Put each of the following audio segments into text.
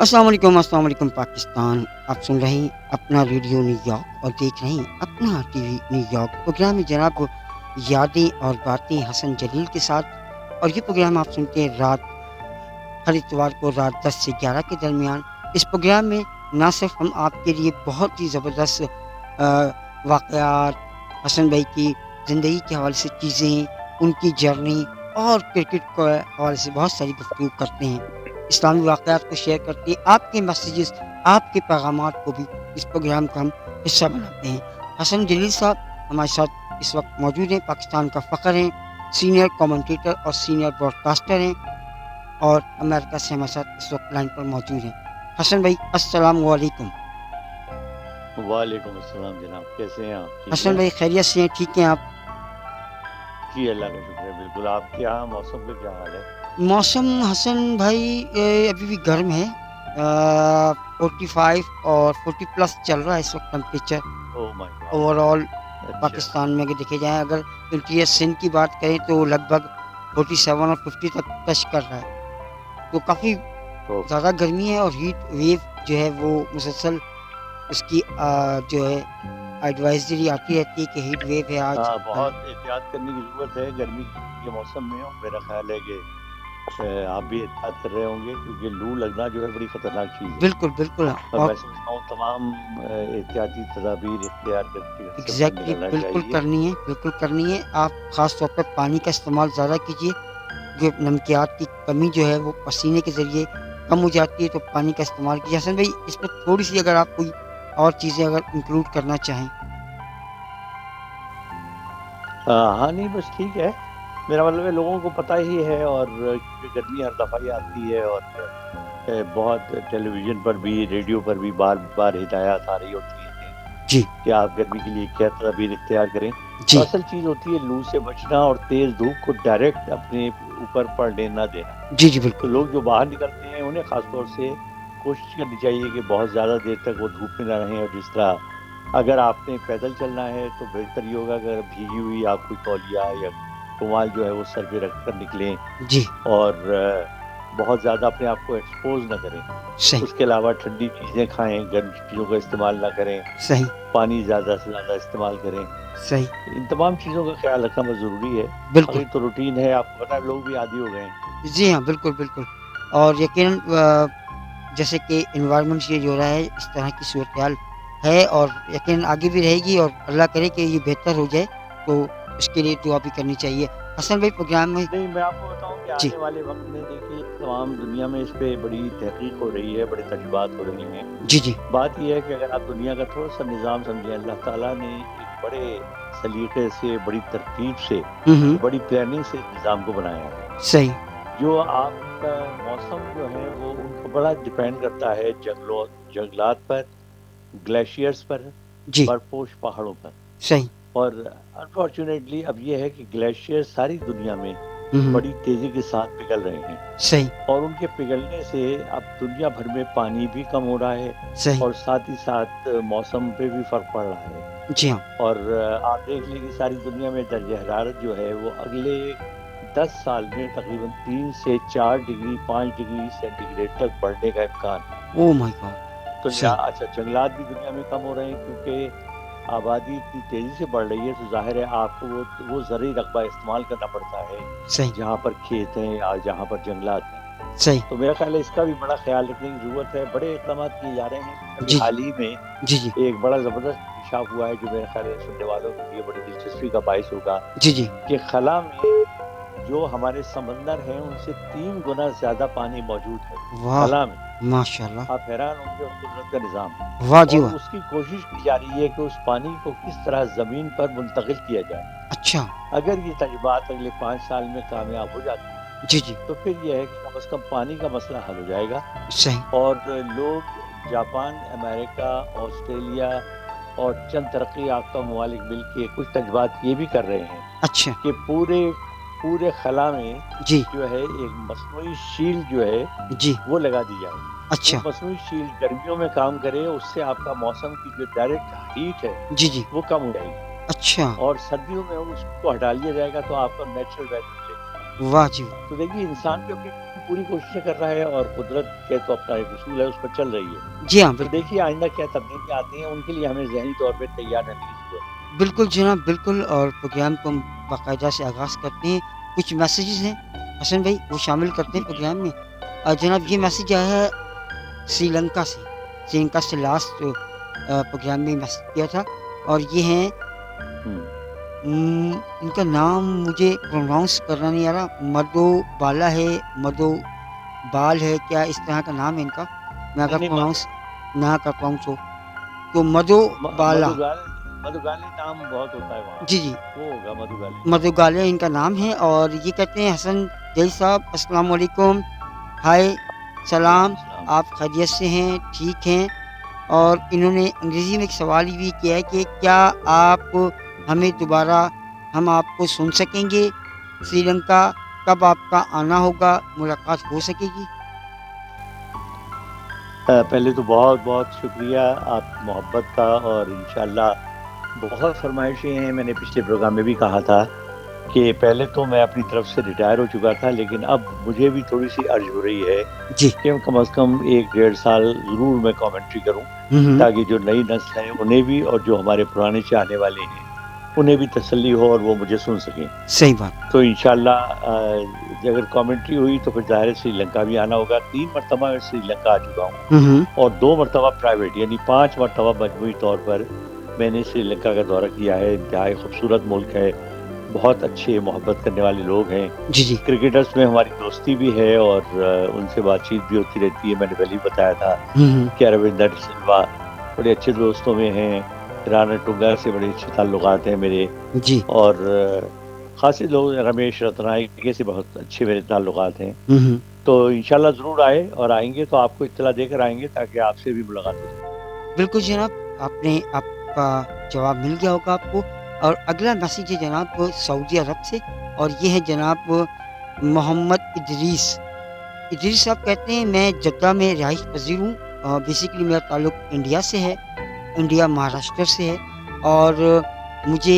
السلام علیکم پاکستان. آپ سن رہے ہیں اپنا ریڈیو نیو یارک اور دیکھ رہے ہیں اپنا T V New York. Programme میں جناب یادیں اور باتیں حسن جلیل کے ساتھ. اور یہ پروگرام آپ سنتے ہیں ہر اتوار کو رات 10 سے 11 کے درمیان. اس پروگرام میں نہ صرف ہم آپ کے لیے بہت ہی زبردست واقعات، حسن بھائی کی زندگی کے حوالے سے چیزیں، ان کی جرنی اور کرکٹ کے حوالے سے بہت ساری گفتگو کرتے ہیں، اسلامی واقعات کو شیئر کرتے ہیں. آپ کے میسیجز، آپ کے پیغامات کو بھی اس پروگرام کا ہم حصہ بناتے ہیں. حسن جلیل صاحب ہمارے ساتھ اس وقت موجود ہیں. پاکستان کا فخر ہیں، سینئر کامنٹیٹر اور سینئر براڈ کاسٹر ہیں، اور امریکہ سے ہمارے ساتھ اس وقت لائن پر موجود ہیں. حسن بھائی السلام علیکم. وعلیکم السلام جناب، کیسے ہیں آپ؟ ٹھیک حسن ہیں بھائی خیریت سے ہیں؟ ٹھیک ہیں آپ؟ جی اللہ کا شکر ہے، بالکل. آپ کے یہاں موسم کا کیا حال ہے؟ موسم حسن بھائی ابھی بھی گرم ہے. 45 اور 40 پلس چل رہا ہے اس وقت ٹمپریچر او مائی اوور گاڈ. آل اچھا. پاکستان میں. اگر دیکھے جائیں، اگر انٹیریئر سندھ کی بات کریں تو لگ بھگ 47 اور 50 تک ٹچ کر رہا ہے. تو کافی اوکے. زیادہ گرمی ہے، اور ہیٹ ویو جو ہے وہ مسلسل اس کی جو ہے ایڈوائزری آتی رہتی ہے کہ ہیٹ ویو ہے آج. ہاں، بہت احتیاط کرنے کی ضرورت ہے گرمی کے موسم میں. اور میرا خیال ہے کہ آپ بھی احتیاط کر رہے ہوں گے، کیونکہ لو لگنا جو ہے بڑی خطرناک چیز ہے. بالکل بالکل. اور اور میں سمجھتا ہوں تمام احتیاطی تدابیر اختیار کر کے گھر سے باہر ایگزیکٹلی نکلنا بالکل چاہیے. کرنی ہے، بالکل کرنی ہے. آپ خاص طور پر پانی کا استعمال زیادہ کیجیے. جو نمکیات کی کمی جو ہے وہ پسینے کے ذریعے کم ہو جاتی ہے، تو پانی کا استعمال کیجیے. حسن بھائی اس میں تھوڑی سی اگر آپ کوئی اور چیزیں اگر انکلوڈ کرنا چاہیں. ہاں نہیں، بس ٹھیک ہے. میرا مطلب ہے لوگوں کو پتہ ہی ہے، اور کیونکہ گرمی ہر دفعہ ہی آتی ہے، اور بہت ٹیلی ویژن پر بھی ریڈیو پر بھی بار بار ہدایات آ رہی ہوتی ہیں جی کہ آپ گرمی کے لیے کیا تدابیر اختیار کریں. تو جی اصل چیز ہوتی ہے لو سے بچنا اور تیز دھوپ کو ڈائریکٹ اپنے اوپر پڑنے نہ دینا. جی جی تو بالکل. لوگ جو باہر نکلتے ہیں انہیں خاص طور سے کوشش کرنی چاہیے کہ بہت زیادہ دیر تک وہ دھوپ میں نہ رہیں. اور جس طرح اگر آپ نے پیدل چلنا ہے تو بہتر یہ ہوگا اگر بھیگی ہوئی آپ کوئی تولیہ یا رومال جو ہے وہ سر پہ رکھ کر نکلیں، جی اور بہت زیادہ اپنے آپ کو ایکسپوز نہ کریں. صحیح اس کے علاوہ ٹھنڈی چیزیں کھائیں، گرم چیزوں کا استعمال نہ کریں، صحیح پانی زیادہ سے زیادہ استعمال کریں. صحیح. ان تمام چیزوں کا خیال رکھنا بہت ضروری ہے. بالکل. باقی تو روٹین ہے، آپ کو پتہ ہے لوگ بھی عادی ہو گئے ہیں. جی ہاں بالکل بالکل. اور یقیناً جیسے کہ انوائرمنٹ یہ جو رہا ہے اس طرح کی صورتحال ہے، اور یقیناً آگے بھی رہے گی، اور اللہ کرے کہ یہ بہتر ہو جائے، تو اس کے لیے دعا بھی کرنی چاہیے. حسن بھائی پروگرام میں نہیں، میں آپ کو بتاؤں کہ جی آنے والے وقت میں دیکھیے تمام دنیا میں اس پہ بڑی تحقیق ہو رہی ہے، بڑے تجربات ہو رہے ہیں. جی جی بات یہ ہے کہ اگر آپ دنیا کا تھوڑا سا نظام سمجھیں، اللہ تعالیٰ نے ایک بڑے سلیقے سے، بڑی ترتیب سے، بڑی پلاننگ سے اس نظام کو بنایا ہے. صحیح. جو آپ کا موسم جو ہے وہ ان کو بڑا ڈیپینڈ کرتا ہے جنگلات پر، گلیشیئرز پر، جی برفپوش پہاڑوں پر. صحیح. اور انفارچونیٹلی اب یہ ہے کہ گلیشیئر ساری دنیا میں بڑی تیزی کے ساتھ پگھل رہے ہیں. صحیح اور ان کے پگھلنے سے اب دنیا بھر میں پانی بھی کم ہو رہا ہے، صحیح. اور ساتھ ہی ساتھ موسم پہ بھی فرق پڑ رہا ہے. جی ہاں اور آپ دیکھ لیں کہ ساری دنیا میں درجہ حرارت جو ہے وہ اگلے 10 سال میں تقریباً 3 سے 4 ڈگری 5 ڈگری سینٹی گریڈ تک بڑھنے کا امکان ہے. او مائی گاڈ. تو صحیح. اچھا، جنگلات بھی دنیا میں کم ہو رہے ہیں کیونکہ آبادی اتنی تیزی سے بڑھ رہی ہے، تو ظاہر ہے آپ کو وہ زرعی رقبہ استعمال کرنا پڑتا ہے صحیح جہاں پر کھیت ہیں یا جہاں پر جنگلات ہیں. صحیح. تو میرا خیال ہے اس کا بھی بڑا خیال رکھنے کی ضرورت ہے. بڑے اقدامات کیے جا رہے ہیں. ابھی جی حال ہی میں جی جی ایک بڑا زبردست انکشاف ہوا ہے جو میرے خیال ہے سننے والوں کے لیے بڑی دلچسپی کا باعث ہوگا، جی جی. کہ خلا میں جو ہمارے سمندر ہیں ان سے 3 گنا زیادہ پانی موجود ہے واہ خلا میں. ماشاء اللہ. آپ حیران ہوں گے اس قدرت کا نظام. واہ جی اور واہ. اس کی کوشش کی جا رہی ہے کہ اس پانی کو کس طرح زمین پر منتقل کیا جائے. اچھا. اگر یہ تجربات اگلے 5 سال میں کامیاب ہو جاتی ہیں جی جی. تو پھر یہ ہے کہ کم از کم پانی کا مسئلہ حل ہو جائے گا. صحیح. اور لوگ جاپان، امریکہ، آسٹریلیا اور چند ترقی یافتہ ممالک مل کے کچھ تجربات یہ بھی کر رہے ہیں اچھا. کہ پورے خلا میں جی جو ہے ایک مصنوعی شیل جو ہے جی. وہ لگا دی جائے. وہ اچھا. مصنوعی شیل گرمیوں میں کام کرے، اس سے آپ کا موسم کی جو ڈائریکٹ ہیٹ ہے جی جی. وہ کم ہو جائے گی. اچھا. اور سردیوں میں اس کو ہٹا لیا جائے گا تو آپ کو نیچرل ویدر ملے گا. वाह जी वाह! तो देखिए इंसान भी अपनी पूरी कोशिशें कर रहा है और कुदरत के तो अपना एक उसूल है, उस पर चल रही है। जी हाँ, तो बिल्कुल। देखिए आइंदा क्या तब्दीलियाँ आती हैं, उनके लिए हमें ज़हनी तौर पे तैयार रहने की ज़रूरत है। बिल्कुल जनाब, बिल्कुल और प्रोग्राम को हम बाकायदा से आगाज़ करते हैं। कुछ मैसेजेस हैं हसन भाई, वो शामिल करते जी, हैं जी। प्रोग्राम में। जनाब ये मैसेज आया है श्रीलंका से। श्रीलंका से लास्ट प्रोग्राम में मैसेज किया था और ये हैं हुँ। इनका नाम मुझे प्रोनाउंस करना नहीं आ रहा। मधुबाला है, मधुबाल है, क्या इस तरह का नाम है इनका। मैं नहीं, अगर नहीं प्रोनाउंस ना कर पाऊँ तो म मधुबाला। मधुगाली नाम बहुत होता है वहाँ। जी, जी। वो होगा मधुगाली। मधुगालिया इनका नाम है और ये कहते हैं हसन जई साहब अस्सलाम वालेकुम, हाय, वालेकुम सलाम, सलाम। आप खैरियत से हैं, ठीक हैं? और इन्होंने अंग्रेज़ी में एक सवाल ये भी किया है कि क्या आप हमें दोबारा हम आपको सुन सकेंगे? श्रीलंका कब आपका आना होगा? मुलाकात हो सकेगी? पहले तो बहुत-बहुत शुक्रिया आप मोहब्बत का और इंशाअल्लाह बहुत फ़रमाइशें हैं। मैंने पिछले प्रोग्राम में भी कहा था कि पहले तो मैं अपनी तरफ से रिटायर हो चुका था, लेकिन अब मुझे भी थोड़ी-सी अर्ज़ हो रही है जी। कि कम से कम 1 डेढ़ साल ज़रूर मैं कमेंट्री करूँ, हुँ, हुँ। ताकि जो नई नस्ल है उन्हें भी और जो हमारे पुराने चाहने वाले हैं, उन्हें भी तसल्ली हो और वो मुझे सुन सकें। सही बात। तो इंशाअल्लाह अगर कमेंट्री हुई तो फिर ज़ाहिर है श्रीलंका भी आना होगा। 3 मरतबा मैं श्रीलंका आ चुका हूँ हुँ, हुँ। और 2 मरतबा प्राइवेट, यानी 5 मरतबा मजमूई तौर पर मैंने श्रीलंका का दौरा किया है। इंतहाई खूबसूरत मुल्क है, बहुत अच्छे मोहब्बत करने वाले लोग हैं। जी, जी। क्रिकेटर्स में हमारी दोस्ती भी है और उनसे बातचीत भी होती रहती है। मैंने पहले ही बताया था हुँ, हुँ। कि अरविंदर सिल्वा बड़े अच्छे दोस्तों में हैं। राणा टुंगा से बड़े अच्छे ताल्लुकात हैं मेरे जी। और ख़ासे लोग रमेश रत्नायके से बहुत अच्छे मेरे ताल्लुकात हैं। हुँ, हुँ। तो इंशाल्लाह ज़रूर आएँ और आएँगे तो आपको इत्तला देकर आएँगे ताकि आपसे भी मुलाकात हो सके। बिल्कुल जनाब, आपका जवाब मिल गया होगा आपको। और अगला मैसेज है जनाब सऊदी अरब से और ये है जनाब मोहम्मद इदरीस। इदरीस साहब कहते हैं मैं जद्दा में रिहाइश पज़ीर हूँ। बेसिकली मेरा ताल्लुक इंडिया से है, इंडिया महाराष्ट्र से है और मुझे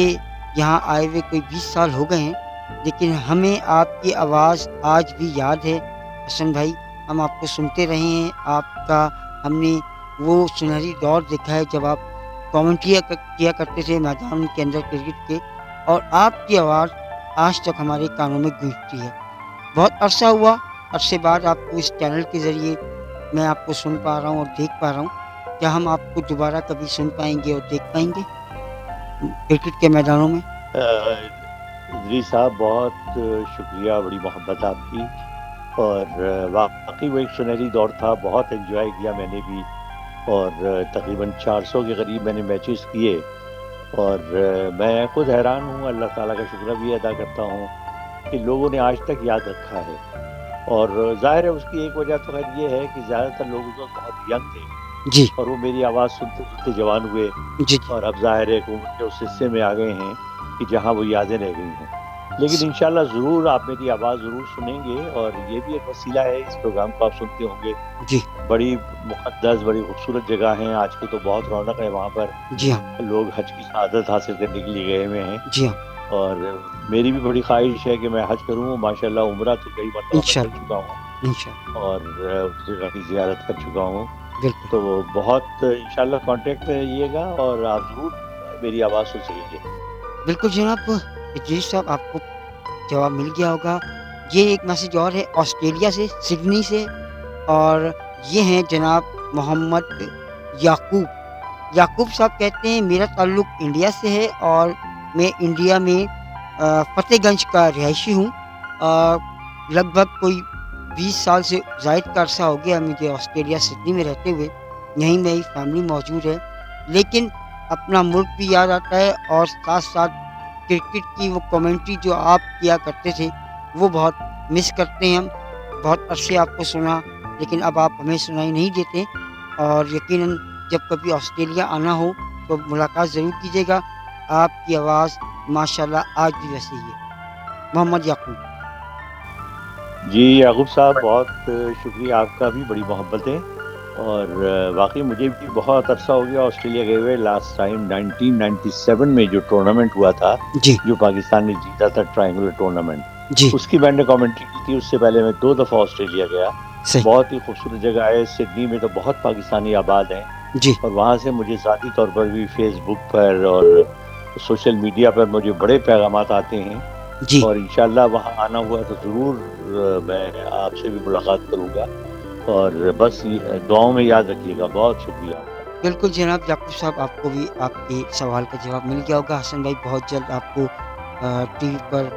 यहाँ आए हुए कोई 20 साल हो गए हैं, लेकिन हमें आपकी आवाज़ आज भी याद है हसन भाई। हम आपको सुनते रहे हैं, आपका हमने वो सुनहरी दौर देखा है जब आप कमेंट्री किया करते थे मैदान के अंदर क्रिकेट के और आपकी आवाज़ आज तक हमारे कानों में गूंजती है। बहुत अरसा हुआ, अरसे बाद आपको इस चैनल के ज़रिए मैं आपको सुन पा रहा हूँ और देख पा रहा हूँ। क्या हम आपको दोबारा कभी सुन पाएँगे और देख पाएँगे क्रिकेट के मैदानों में? इदरीस साहब बहुत शुक्रिया, बड़ी मोहब्बत आपकी और वाक़ई वो एक सुनहरी दौर था। बहुत एन्जॉय किया मैंने भी और तकरीबन 400 के करीब मैंने मैचेस किए और मैं खुद हैरान हूँ, अल्लाह ताला का शुक्र भी अदा करता हूँ कि लोगों ने आज तक याद रखा है। और ज़ाहिर है उसकी एक वजह तो ख़ैर ये है कि ज़्यादातर लोग उस वक़्त बहुत यंग थे जी। और वो मेरी आवाज़ सुनते-सुनते जवान हुए जी, जी। और अब ज़ाहिर है कि उम्र के उस हिस्से में आ गए हैं कि जहाँ वो यादें रह गई हैं। लेकिन इंशाअल्लाह ज़रूर आप मेरी आवाज़ ज़रूर सुनेंगे और ये भी एक वसीला है, इस प्रोग्राम को आप सुनते होंगे। जी। बड़ी मुक़द्दस, बड़ी खूबसूरत जगह है, आजकल तो बहुत रौनक है वहाँ पर। जी हाँ। लोग हज की शहादत हासिल करने के लिए गए हुए हैं जी हाँ। और मेरी भी बड़ी ख़्वाहिश है कि मैं हज करूँ। माशाअल्लाह उम्रा तो कई मरतबा मैं कर इंशाअल्लाह, चुका हूँ इंशाअल्लाह। और उस जगह की ज़ियारत कर चुका हूँ। बिल्कुल। तो बहुत इंशाअल्लाह कॉन्टैक्ट में रहिएगा और आप ज़रूर मेरी आवाज़ सुन सकेंगे। बिल्कुल जनाब, इदरीस साहब आपको जवाब मिल गया होगा। ये एक मैसेज और है ऑस्ट्रेलिया से, सिडनी से और ये हैं जनाब मोहम्मद याकूब। याकूब साहब कहते हैं मेरा ताल्लुक इंडिया से है और मैं इंडिया में फ़तेहगंज का रिहायशी हूँ। लगभग कोई 20 साल से ज़ायद का अरसा हो गया मुझे ऑस्ट्रेलिया सिडनी में रहते हुए। यहीं मेरी फैमिली मौजूद है, लेकिन अपना मुल्क भी याद आता है और साथ-साथ क्रिकेट की वो कमेंट्री जो आप किया करते थे, वो बहुत मिस करते हैं हम। बहुत अरसे आपको सुना, लेकिन अब आप हमें सुनाई नहीं देते और यकीनन जब कभी ऑस्ट्रेलिया आना हो, तो मुलाकात ज़रूर कीजिएगा। आपकी आवाज़ माशाअल्लाह आज भी वैसी ही है। मोहम्मद याकूब। जी, याकूब साहब बहुत शुक्रिया आपका भी, बड़ी मोहब्बतें और वाक़ई मुझे भी बहुत अरसा हो गया ऑस्ट्रेलिया गए हुए। लास्ट टाइम 1997 में जो टूर्नामेंट हुआ था, जी। जो पाकिस्तान ने जीता था ट्रायंगुलर टूर्नामेंट, जी उसकी मैंने कमेंट्री की थी। उससे पहले मैं 2 दफ़ा ऑस्ट्रेलिया गया। सही बहुत ही खूबसूरत जगह है। सिडनी में तो बहुत पाकिस्तानी आबाद हैं जी और वहाँ से मुझे ज़ाती तौर पर भी फेसबुक पर और सोशल मीडिया पर मुझे बड़े पैगामात आते हैं जी और इंशाल्लाह वहाँ आना हुआ तो ज़रूर मैं आपसे भी मुलाकात करूँगा और बस दुआओं में याद रखिएगा। बहुत शुक्रिया आपका। बिल्कुल जनाब याकूब साहब, आपको भी आपके सवाल का जवाब मिल गया होगा। हसन भाई बहुत जल्द आपको टीवी पर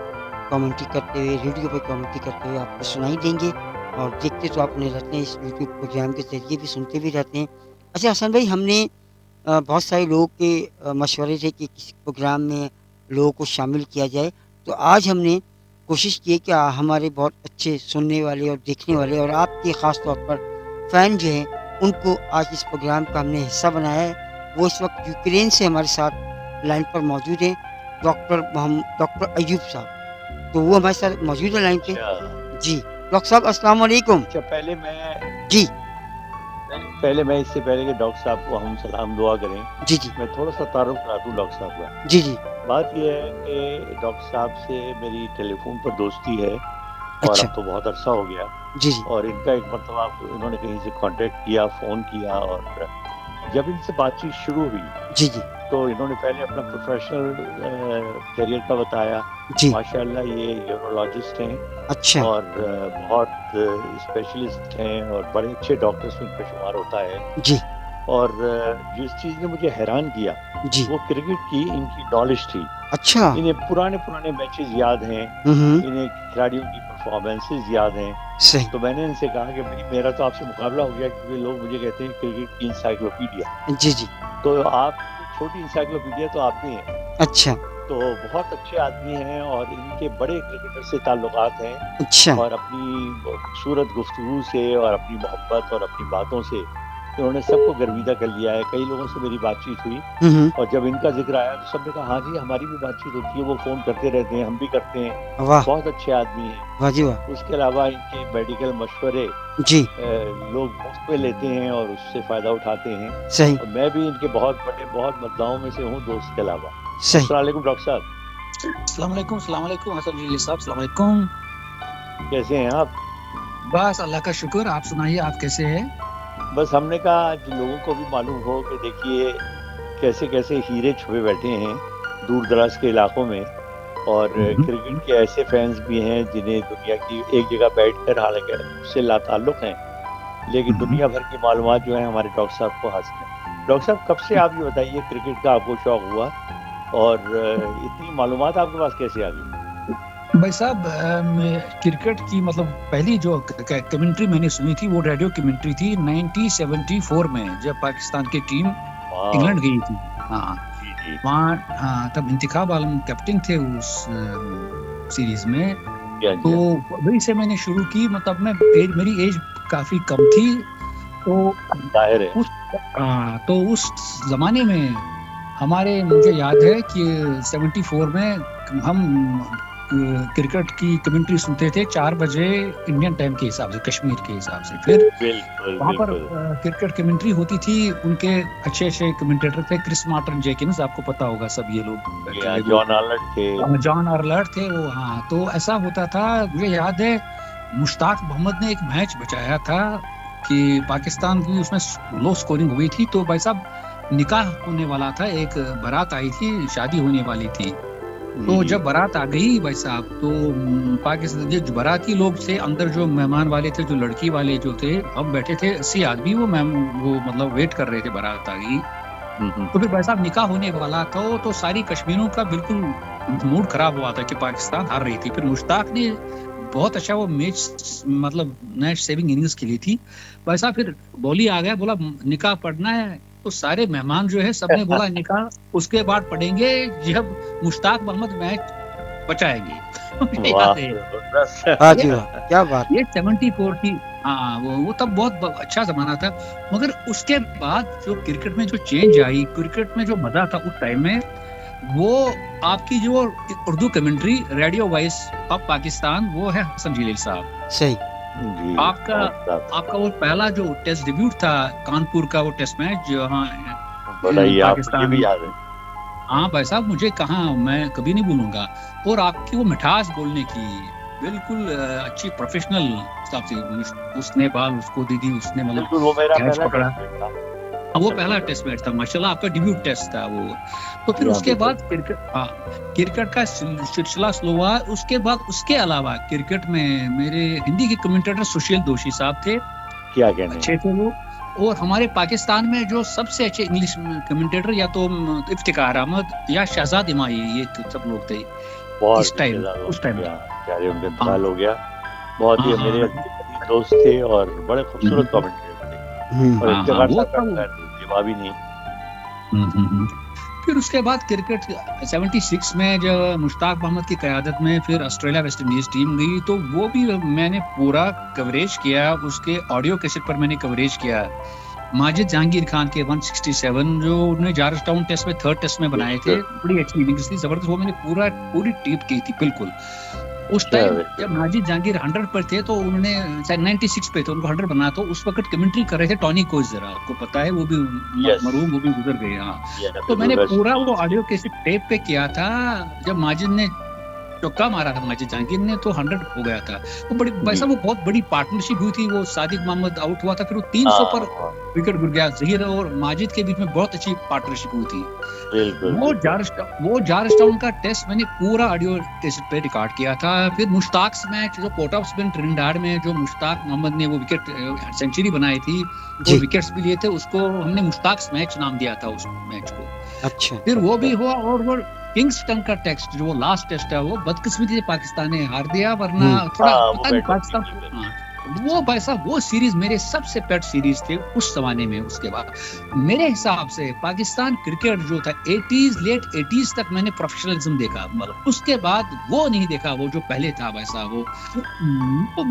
कमेंट्री करते हुए, रेडियो पर कमेंट्री करते हुए आपको सुनाई देंगे और देखते तो आपने रहते हैं, इस यूट्यूब प्रोग्राम के ज़रिए भी सुनते भी रहते हैं। अच्छा हसन भाई, हमने बहुत सारे लोगों के मशवरे थे कि किसी प्रोग्राम में लोगों को शामिल किया जाए, तो आज हमने कोशिश की है कि हमारे बहुत अच्छे सुनने वाले और देखने वाले और आपके ख़ास तौर पर फ़ैन जो हैं, उनको आज इस प्रोग्राम का हमने हिस्सा बनाया है। वो इस वक्त यूक्रेन से हमारे साथ लाइन पर मौजूद हैं, डॉक्टर अयूब साहब। तो वो हमारे साथ मौजूद है लाइन पे। अच्छा जी डॉक्टर साहब, अस्सलाम वालेकुम। अच्छा, जी पहले मैं इससे पहले कि डॉक्टर साहब को हम सलाम दुआ करें, जी जी मैं थोड़ा सा तारुफ करा दूँ डॉक्टर साहब का। जी जी बात यह है कि डॉक्टर साहब से मेरी टेलीफोन पर दोस्ती है और अच्छा अब तो बहुत अरसा हो गया जी जी और इनका एक मरतबा इन्होंने कहीं से कांटेक्ट किया, फ़ोन किया और जब इनसे बातचीत शुरू हुई जी जी तो इन्होंने पहले अपना प्रोफेशनल करियर का बताया। जी माशाल्लाह ये यूरोलॉजिस्ट हैं अच्छा और बहुत स्पेशलिस्ट हैं और बड़े अच्छे डॉक्टर्स में इनका शुमार होता है। जी और जिस चीज़ ने मुझे हैरान किया जी वो क्रिकेट की इनकी नॉलेज थी। अच्छा इन्हें पुराने मैचेस याद हैं, हम्म, इन्हें खिलाड़ियों की परफॉर्मेंसेस याद हैं। सही तो मैंने इनसे कहा कि भाई मेरा तो आपसे मुकाबला हो गया क्योंकि लोग मुझे कहते हैं क्रिकेट की इंसाइक्लोपीडिया। जी जी तो आप छोटी इंसाइक्लोपीडिया तो आप भी हैं। अच्छा तो बहुत अच्छे आदमी हैं और इनके बड़े क्रिकेटर से ताल्लुकात हैं अच्छा और अपनी खूबसूरत गुफ्तगू से और अपनी मोहब्बत और अपनी बातों से इन्होंने सबको गर्विदा कर लिया है। कई लोगों से मेरी बातचीत हुई हम्म, और जब इनका जिक्र आया तो सबने कहा हाँ जी हमारी भी बातचीत होती है, वो फ़ोन करते रहते हैं, हम भी करते हैं। वाह बहुत अच्छे आदमी हैं। वाह जी वाह उसके अलावा इनके मेडिकल मशवरे जी लोग मुफ्त में लेते हैं और उससे फ़ायदा उठाते हैं सही और मैं भी इनके बहुत मद्दाहों में से हूँ दोस्त के अलावा। सही अस्सलाम वालेकुम डॉक्टर साहब, अस्सलाम वालेकुम हसन जी साहब, अस्सलाम वालेकुम। कैसे हैं आप? बस अल्लाह का शुक्र, आप सुनाइए आप कैसे हैं? बस हमने कहा आज लोगों को भी मालूम हो कि देखिए कैसे कैसे हीरे छुपे बैठे हैं दूर दराज के इलाकों में और क्रिकेट के ऐसे फैंस भी हैं जिन्हें दुनिया की एक जगह बैठकर हालांकि उससे लाताल्लुक हैं लेकिन दुनिया भर की मालूमात जो है हमारे डॉक्टर साहब को हासिल है। डॉक्टर साहब कब से आप ये बताइए क्रिकेट का आपको शौक हुआ और इतनी मालूमात आपके पास कैसे आ गई? भाई साहब, क्रिकेट की मतलब पहली जो कमेंट्री मैंने सुनी थी वो रेडियो कमेंट्री थी 1974 में जब पाकिस्तान की टीम इंग्लैंड गई थी। हाँ जी जी वहाँ, हाँ तब इंतखाब आलम कैप्टन थे उस सीरीज में। जी तो वही से मैंने शुरू की, मतलब मेरी एज काफी कम थी तो जाहिर है तो उस जमाने में हमारे, मुझे याद है कि 74 में हम क्रिकेट की कमेंट्री सुनते थे 4 बजे इंडियन टाइम के हिसाब से, कश्मीर के हिसाब से। फिर बिल्कुल वहाँ पर बिल्कुल क्रिकेट कमेंट्री होती थी, उनके अच्छे कमेंटेटर थे क्रिस मार्टिन जेकिंस, आपको पता होगा सब ये लोग, जॉन आर्लट थे। जॉन आर्लट थे वो। हाँ तो ऐसा होता था, मुझे याद है मुश्ताक मोहम्मद ने एक मैच बचाया था कि पाकिस्तान की उसमें लो स्कोरिंग हुई थी तो भाई साहब निकाह होने वाला था, एक बारात आई थी, शादी होने वाली थी। तो जब बारात आ गई भाई साहब तो पाकिस्तान जो बाराती लोग थे, अंदर जो मेहमान वाले थे, जो लड़की वाले जो थे, हम बैठे थे 80 आदमी, वो मतलब वेट कर रहे थे बारात आ गई। तो फिर भाई साहब निकाह होने वाला था तो सारी कश्मीरों का बिल्कुल मूड खराब हुआ था कि पाकिस्तान हार रही थी। फिर मुश्ताक ने बहुत अच्छा वो मैच, मतलब मैच सेविंग इनिंग्स के लिए थी भाई साहब। फिर बॉली आ गया, बोला निकाह पढ़ना है, तो सारे मेहमान जो है सबने बोला निकाह उसके बाद पढ़ेंगे जब मुश्ताक मोहम्मद मैच बचाएंगे। क्या बात, ये 74 की, हाँ वो तब बहुत अच्छा जमाना था। मगर उसके बाद जो क्रिकेट में जो चेंज आई, क्रिकेट में जो मजा था उस टाइम में, वो आपकी जो Urdu commentary radio voice of Pakistan, वो है हसन जलील साहब। सही आपका वो पहला जो टेस्ट डेब्यूट था कानपुर का, वो टेस्ट मैच जो पाकिस्तान भी याद है। हाँ भाई साहब, मुझे कहाँ, मैं कभी नहीं भूलूंगा। और आपकी वो मिठास बोलने की, बिल्कुल अच्छी प्रोफेशनल हिसाब से उसने बाल उसको दी थी, उसने मतलब बिल्कुल वो मेरा कैच पहला पकड़ा। टेस्ट मैच था। हाँ, वो असल पहला में टेस्ट मैच था माशाल्लाह, आपका डेब्यूट टेस्ट था वो। तो फिर जी हाँ उसके बिल्कुल। बाद क्रिकेट का सिलसिला स्लो हुआ। उसके बाद उसके अलावा क्रिकेट में मेरे हिंदी के कमेंटेटर सुशील दोषी साहब थे, क्या कहने अच्छे थे वो। और हमारे पाकिस्तान में जो सबसे अच्छे इंग्लिश कमेंटेटर या तो इफ्तिकार अहमद या शहजाद इमाई, ये सब लोग थे बहुत इस टाइम, रिश्तेदार उस टाइम। बेचारे उनका हाँ इंतकाल हो गया। बहुत ही हाँ मेरे हाँ करीबी दोस्त थे और बड़े खूबसूरत कमेंटेटर थे हम्म, और हाँ हाँ, इफ्तिखार वो साहब का था वो। खैर जवाब ही नहीं। हम्म। फिर उसके बाद क्रिकेट 76 में जब मुश्ताक मोहम्मद की क़यादत में फिर ऑस्ट्रेलिया वेस्ट इंडीज टीम गई, तो वो भी मैंने पूरा कवरेज किया, उसके ऑडियो कैसेट पर मैंने कवरेज किया। माजिद जहांगीर खान के 167 जो उन्होंने जॉर्जटाउन टेस्ट में थर्ड टेस्ट में बनाए थे, बड़ी अच्छी इनिंग्स थी, जबरदस्त, वो मैंने पूरी टीप की थी बिल्कुल। उस टाइम जब माजिद जहांगीर 100 पर थे तो उन्होंने 96 पे थे, उनको 100 बना, तो उस वक्त कमेंट्री कर रहे थे टॉनी कोइजर, आपको पता है, वो भी मरहूम, वो भी गुजर गए। हाँ, तो मैंने पूरा वो ऑडियो कैसे टेप पे किया था। जब माजिद ने चौका मारा था, माजिद जहांगीर ने, तो 100 हो गया था। तो बड़ी वैसा वो बहुत बड़ी पार्टनरशिप हुई थी। वो सादिक मोहम्मद आउट हुआ था, फिर वो 300 पर विकेट गिर गया। जहीर और माजिद के बीच में बहुत अच्छी पार्टनरशिप हुई थी। वो जॉर्जटाउन का टेस्ट मैंने पूरा ऑडियो कैसेट पे रिकॉर्ड किया था। फिर मुश्ताक मैच जो पोर्ट ऑफ स्पेन ट्रिनिडाड में जो मुश्ताक मोहम्मद ने वो विकेट सेंचुरी बनाई थी, वो विकेट्स भी लिए थे, उसको हमने मुश्ताक मैच नाम दिया था उस मैच को। अच्छा। फिर वो भी हुआ। और वो किंग्स्टन का टेस्ट जो लास्ट टेस्ट है, वो बदकिस्मती से पाकिस्तान ने हार दिया, वरना थोड़ा पता नहीं पाकिस्तान। वो भाई साहब वो सीरीज मेरे सबसे पेट सीरीज थे उस जमाने में। उसके बाद मेरे हिसाब से पाकिस्तान क्रिकेट जो था 80s लेट 80s तक मैंने प्रोफेशनलिज्म देखा, मतलब उसके बाद वो नहीं देखा वो जो पहले था भाई साहब।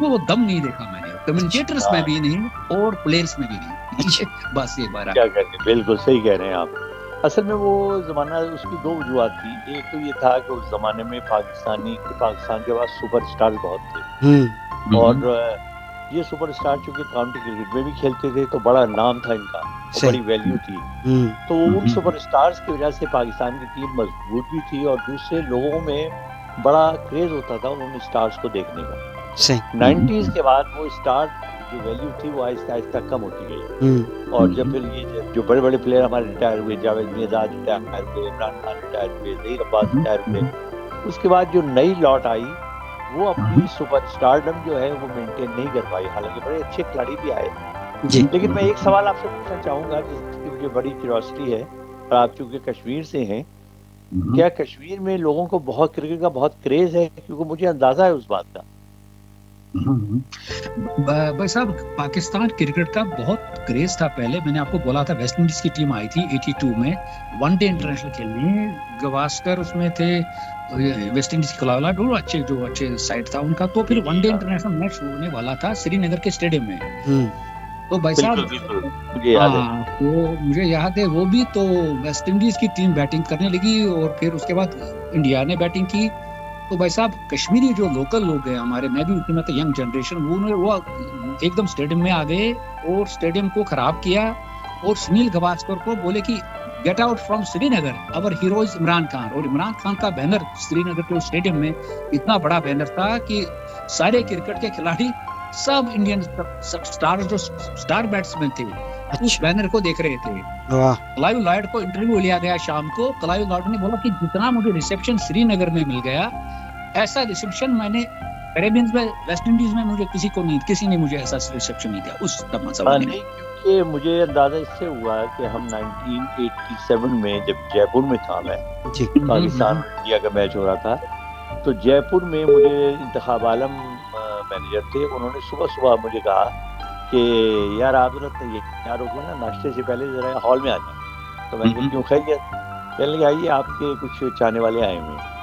वो दम नहीं देखा मैंने, कमेंटेटर्स में भी नहीं और प्लेयर्स में भी नहीं। बस ये बात क्या कहते हैं, बिल्कुल सही कह रहे हैं आप। असल में वो ज़माना, उसकी दो वजूहत थी। एक तो ये था कि उस ज़माने में पाकिस्तान के पास सुपरस्टार बहुत थे और ये सुपरस्टार चूंकि काउंटी क्रिकेट में भी खेलते थे तो बड़ा नाम था इनका, तो बड़ी वैल्यू थी। तो उन सुपरस्टार्स की वजह से पाकिस्तान की टीम मजबूत भी थी और दूसरे लोगों में बड़ा क्रेज होता था उन स्टार्स को देखने का। 90s के बाद वो स्टार जो वैल्यू थी वो आहिस्ता आहिस्ता कम होती गई। और जब फिर ये जो बड़े बड़े प्लेयर हमारे रिटायर हुए, जावेद मिर्जा रिटायर हुए, इमरान खान रिटायर हुए, ज़हीर अब्बास रिटायर हुए, उसके बाद जो नई लॉट आई वो अपनी सुपरस्टारडम जो है वो मेंटेन नहीं कर पाई। हालांकि बड़े अच्छे खिलाड़ी भी आए जी। लेकिन मैं एक सवाल आपसे पूछना चाहूँगा जिसकी मुझे बड़ी क्यूरियोसिटी है, और आप चूँकि कश्मीर से हैं, क्या कश्मीर में लोगों को बहुत क्रिकेट का बहुत क्रेज है? क्योंकि मुझे अंदाजा है उस बात का। भाई साहब पाकिस्तान क्रिकेट का बहुत क्रेज था पहले। मैंने आपको बोला था वेस्ट इंडीज की टीम आई थी 82 में वनडे इंटरनेशनल खेलने, गवास्कर उसमें थे, वेस्ट इंडीज कलावला जो अच्छे साइड था उनका। तो फिर वनडे इंटरनेशनल मैच होने वाला था श्रीनगर के स्टेडियम में। तो भाई साहब तो मुझे याद है वो भी, तो वेस्ट इंडीज की टीम बैटिंग करने लगी और फिर उसके बाद इंडिया ने बैटिंग की। तो भाई साहब कश्मीरी जो लोकल लोग हैं हमारे, मैं भी उसी में था, यंग जनरेशन, वो एकदम स्टेडियम में आ गए और स्टेडियम को खराब किया और सुनील गवास्कर को बोले कि get out from Srinagar, our hero is Imran Khan. और इमरान खान का बैनर श्रीनगर के स्टेडियम में इतना बड़ा बैनर था कि सारे क्रिकेट के खिलाड़ी, सब इंडियन स्टार जो स्टार बैट्समैन थे उस बैनर को देख रहे थे। क्लाइव लॉयड को इंटरव्यू लिया गया शाम को। क्लाइव लॉयड ने बोला कि जितना मुझे रिसेप्शन श्रीनगर में मिल गया, ऐसा रिसेप्शन मैंने कैरेबियंस में, वेस्ट इंडीज में मुझे किसी ने मुझे ऐसा रिसेप्शन नहीं दिया उस समय में। क्योंकि मुझे अंदाजा इससे हुआ कि हम 1987 में जब जयपुर में था, मैं पाकिस्तान इंडिया का मैच हो रहा था, तो जयपुर में मुझे इंतखाब आलम मैनेजर थे, उन्होंने सुबह सुबह मुझे कहा कि यार आप यार रुको ना, नाश्ते से पहले जरा हॉल में आ जाए। तो मैंने क्यों खैरियत? कहने लगे आइए आपके कुछ चाहने वाले आए हुए हैं।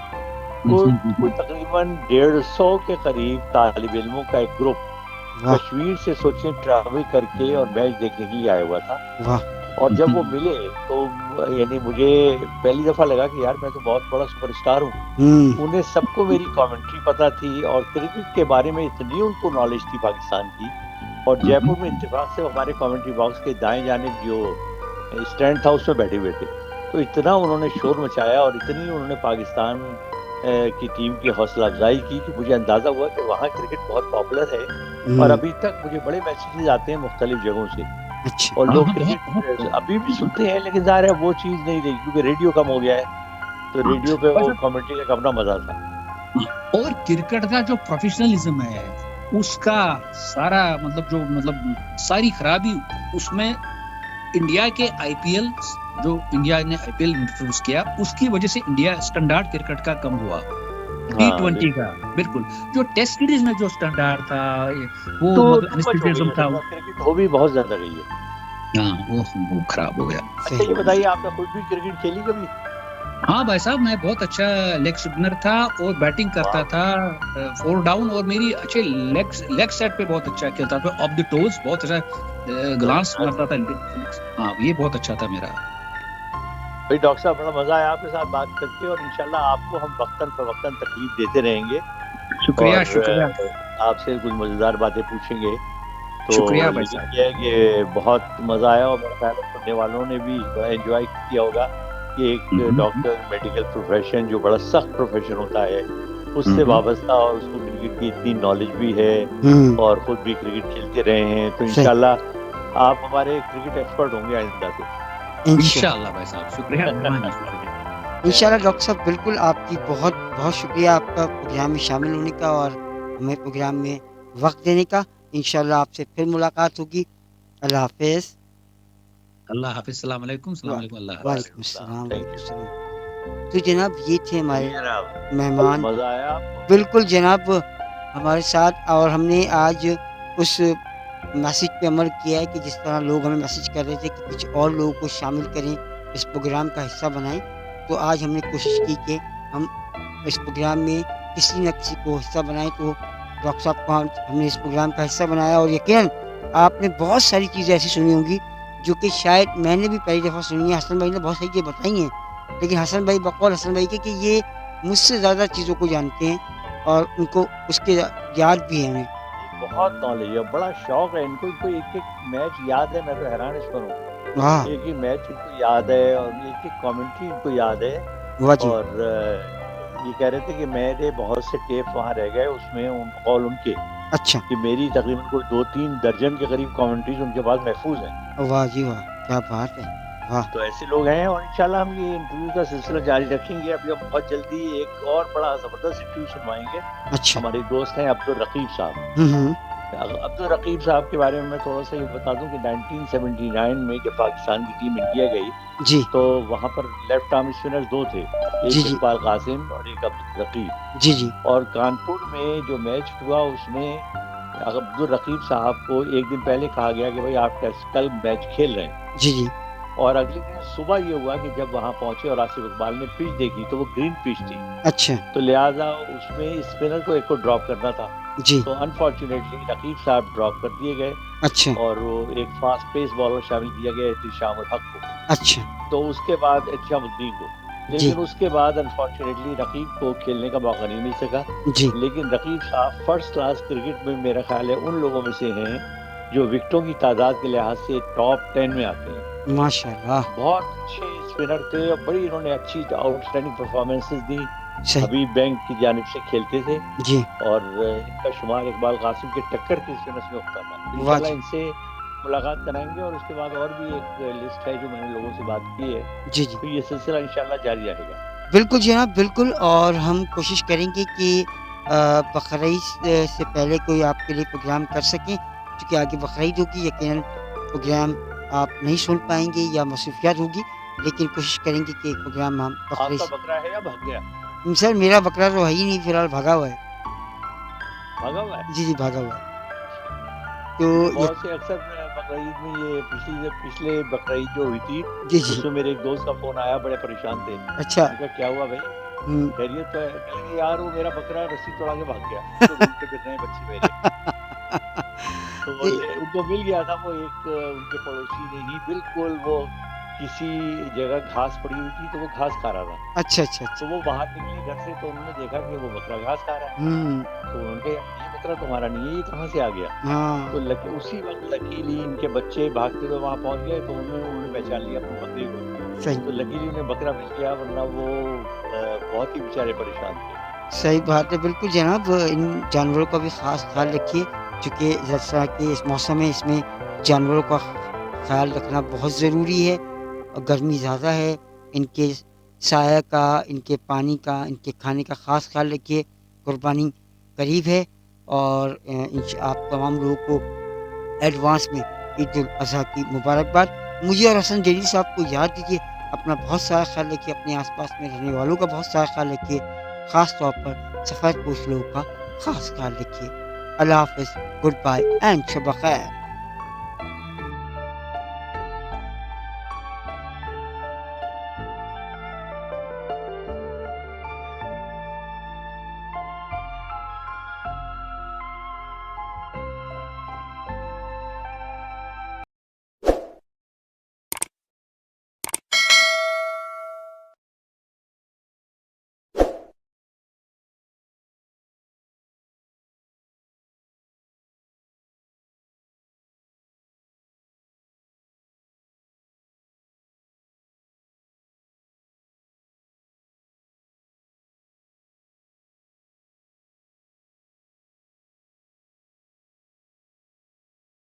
कोई तकरीबन 150 के करीब तालिब इल्मों का एक ग्रुप कश्मीर से सोचें ट्रैवल करके और मैच देखने के लिए आया हुआ था। और जब वो मिले तो यानी मुझे पहली दफा लगा कि यार मैं तो बहुत बड़ा सुपरस्टार हूँ। उन्हें सबको मेरी कमेंट्री पता थी और क्रिकेट के बारे में इतनी उनको नॉलेज थी पाकिस्तान की। और जयपुर में इत्तेफाक से हमारे कमेंट्री बॉक्स के दाएं जानिब जो स्टैंड था उसमें बैठे हुए थे। तो इतना उन्होंने शोर मचाया और इतनी उन्होंने पाकिस्तान की टीम की हौसला अफजाई की कि मुझे अंदाज़ा हुआ कि वहाँ क्रिकेट बहुत पॉपुलर है और अभी तक मुझे बड़े मैसेजेस आते हैं मुख्तलिफ जगहों से अच्छा और हाँ लोग हाँ, बहुत क्रिकेट बहुत अभी भी सुनते हैं, लेकिन ज़ाहिर है वो चीज़ नहीं रही क्योंकि रेडियो कम हो गया है, तो हाँ रेडियो पे भाई वो साहब, कमेंट्री का अपना मज़ा था। और क्रिकेट का जो प्रोफेशनलिज्म है उसका सारा मतलब सारी खराबी उसमें इंडिया के आईपीएल, जो इंडिया ने आईपीएल इंट्रोड्यूस किया उसकी वजह से इंडिया स्टैंडर्ड क्रिकेट का कम हुआ, हाँ, T20 का बिल्कुल। जो टेस्ट सीरीज में जो स्टैंडर्ड था वो तो मतलब टू मच हो गई इंस्टीट्यूशनिज्म है, था असल में क्रिकेट हो भी बहुत ज़्यादा गई है। हाँ वो खराब हो गया। अच्छा सही ये बताइए आपने खुद भी क्रिकेट खेली कभी? हाँ भाई साहब, मैं बहुत अच्छा लेग स्पिनर था और बैटिंग करता वाह! था 4 डाउन, और मेरी अच्छे लेग सेट पे बहुत अच्छा खेलता था, ऑफ द टोज बहुत अच्छा ग्लांस ज़बरदस्त। मारता था। हाँ ये बहुत अच्छा था मेरा। भाई डॉक्टर साहब बड़ा मज़ा आया आपके साथ बात करके और इंशाल्लाह आपको हम वक़्तन-फ़वक़्तन तकलीफ देते रहेंगे शुक्रिया और शुक्रिया आपसे कुछ मज़ेदार बातें पूछेंगे। तो शुक्रिया भाई लेकिन साहब। ये है कि बहुत मज़ा आया और मेरा ख़्याल है सुनने वालों ने भी बड़ा एन्जॉय किया होगा कि एक हम्म, डॉक्टर मेडिकल प्रोफ़ेशन जो बड़ा सख्त प्रोफ़ेशन होता है, उससे हम्म, वाबस्ता और उसको क्रिकेट की इतनी नॉलेज भी है और खुद भी क्रिकेट खेलते रहे हैं, तो सही इंशाल्लाह आप हमारे क्रिकेट एक्सपर्ट होंगे आइंदा से। इंशाल्लाह इंशाल्लाह भाई साहब, शुक्रिया मेहरबानी शुक्रिया। इंशाल्लाह डॉक्टर साहब बिल्कुल आपकी बहुत बहुत शुक्रिया आपका प्रोग्राम में शामिल होने का और हमें प्रोग्राम में वक्त देने का। इंशाल्लाह आपसे फिर मुलाकात होगी। अल्लाह हाफिज़। अल्लाह हाफिज, सलाम अलैकुम, सलाम अलैकुम, अल्लाह हाफिज। वालेकुम वालेकुम सलाम, अस्सलाम थैंक वालेकुम यू। अस्सलाम। तो जनाब ये थे जी हमारे जनाब, मेहमान। मज़ा आया आपको? बिल्कुल जनाब हमारे साथ, और हमने आज उस मैसेज पे अमल किया है कि जिस तरह लोग हमें मैसेज कर रहे थे कि कुछ और लोगों को शामिल करें, इस प्रोग्राम का हिस्सा बनाएं, तो आज हमने कोशिश की कि हम इस प्रोग्राम में किसी न किसी को हिस्सा बनाएं। तो डॉक्टर साहब को हमने इस प्रोग्राम का हिस्सा बनाया और यकीनन आपने बहुत सारी चीज़ें ऐसी सुनी होंगी जो कि शायद मैंने भी पहली दफ़ा सुनी है। हसन भाई ने बहुत सारी चीज़ें बताई हैं, लेकिन हसन भाई बकौल हसन भाई के कि ये मुझसे ज़्यादा चीज़ों को जानते हैं और उनको उसके याद भी है उन्हें। बहुत नॉलेज है, बड़ा शौक है इनको, इनको एक-एक मैच याद है, मैं तो हैरान इस पर वाह! हूँ। एक-एक मैच इनको याद है और एक-एक कमेंट्री इनको याद है वाह जी! और ये कह रहे थे कि मेरे बहुत से टेप वहाँ रह गए उसमें कॉल उनके अच्छा। कि मेरी तकरीबन कोई 2-3 दर्जन के करीब कमेंट्रीज़ उनके पास महफूज़ हैं। वाह जी वाह! क्या बात है! वाह! तो ऐसे लोग हैं और इंशाल्लाह हम ये इंटरव्यू का सिलसिला जारी रखेंगे। अभी हम बहुत जल्दी एक और बड़ा ज़बरदस्त इंटरव्यू सुनवाएँगे। अच्छा। हमारे दोस्त हैं अब्दुल रकीब साहब। हुँ। अब्दुल रकीब साहब के बारे में मैं थोड़ा-सा ये बता दूँ कि 1979 में जब पाकिस्तान की टीम इंडिया गई, जी। तो वहाँ पर लेफ्ट आर्म स्पिनर्स 2 थे, जी, एक जी। इकबाल कासिम और एक अब्दुल रकीब। जी, जी। और कानपुर में जो मैच हुआ उसमें अब्दुल रकीब साहब को एक दिन पहले कहा गया कि भाई आप टेस्ट कल मैच खेल रहे हैं जी, जी। और अगले दिन सुबह ये हुआ कि जब वहाँ पहुँचे और आसिफ इकबाल ने पिच देखी तो वो ग्रीन पिच थी, अच्छा। तो लिहाजा उसमें स्पिनर को एक को ड्रॉप करना था। जी। तो अनफॉर्चुनेटली रकीब साहब ड्रॉप कर दिए गए अच्छा। और वो एक फास्ट पेस बॉलर शामिल किया गया इहतिशाम उल हक को, अच्छा। तो उसके बाद इत्तेशामुद्दीन को। जी। लेकिन उसके बाद अनफॉर्चुनेटली रकीब को खेलने का मौका नहीं मिल सका। जी। लेकिन रकीब साहब फर्स्ट क्लास क्रिकेट में मेरा ख़्याल है उन लोगों में से हैं, जो विकेटों की तादाद के लिहाज से टॉप 10 में आते हैं। माशाअल्लाह! बहुत अच्छे स्पिनर थे और बड़ी इन्होंने अच्छी आउटस्टैंडिंग परफॉर्मेंसेस दी। सही। हबीब बैंक की जानिब से खेलते थे जी। और इनका शुमार इकबाल कासिम के टक्कर के स्पिनर्स में होता था। तो वाह इंशाल्लाह जी! इनसे मुलाकात कराएँगे और उसके बाद और भी एक लिस्ट है जो मैंने लोगों से बात की है, जी, जी। तो ये सिलसिला इंशाल्लाह जारी रहेगा। बिल्कुल जनाब, बिल्कुल, और हम कोशिश करेंगे कि बकरीद से पहले कोई आपके लिए प्रोग्राम कर सकें, क्योंकि आगे बकरीद होगी, यकीनन प्रोग्राम आप नहीं सुन पाएँगे या मसरूफियत होगी, लेकिन कोशिश करेंगे कि एक प्रोग्राम हम बकरीद आपका से। बकरा है या भाग गया? सर मेरा बकरा तो है ही नहीं, फिलहाल भागा हुआ है। भागा हुआ है? जी, जी, भागा हुआ है। तो क्योंकि ये बहुत से अक्सर बकरीद में ये पिछले बकरीद जो हुई थी, जी, जी। उसमें मेरे एक दोस्त का फ़ोन आया, बड़े परेशान थे। अच्छा। मैंने कहा क्या हुआ भाई? हुँ। खैरियत तो है? कह लगे यार वो मेरा बकरा रस्सी तोड़ा के भाग गया, उसको ढूँढते फिर रहे हैं बच्चे मेरे। तो ये उनको मिल गया था वो एक उनके पड़ोसी ने ही बिल्कुल वो किसी जगह घास पड़ी हुई थी, तो वो घास खा रहा था। अच्छा, अच्छा, अच्छा। तो वो बाहर निकले घर से तो उन्होंने देखा कि वो बकरा घास खा रहा है। हुँ। तो उन्होंने कहा यार ये बकरा तुम्हारा नहीं है, ये कहाँ से आ गया? तो हाँ। उसी वक़्त लकीली इनके बच्चे भागते हुए वहाँ पहुँच गए तो उन्होंने पहचान लिया अपने बकरे को। सही तो लकीली उन्हें बकरा मिल गया, वरना वो बहुत ही बेचारे परेशान थे। सही बात है, बिल्कुल जनाब। इन जानवरों का भी ख़ास ख़्याल रखिए, चूँकि जैसा कि इस मौसम में इसमें जानवरों का ख़्याल रखना बहुत ज़रूरी है। और गर्मी ज़्यादा है, इनके साया का, इनके पानी का, इनके खाने का ख़ास ख़्याल रखिए। कुर्बानी करीब है और आप तमाम लोगों को एडवांस में ईद उल अज़हा की मुबारकबाद। मुझे और हसन जलील साहब को याद दीजिए, अपना बहुत सारा ख्याल रखिए, अपने आसपास में रहने वालों का बहुत सारा ख्याल रखिए, ख़ास तौर पर सफ़ेद पोश लोगों का ख़ास ख्याल रखिए। अल्लाह हाफ़िज़, गुड बाय एंड शब ख़ैर।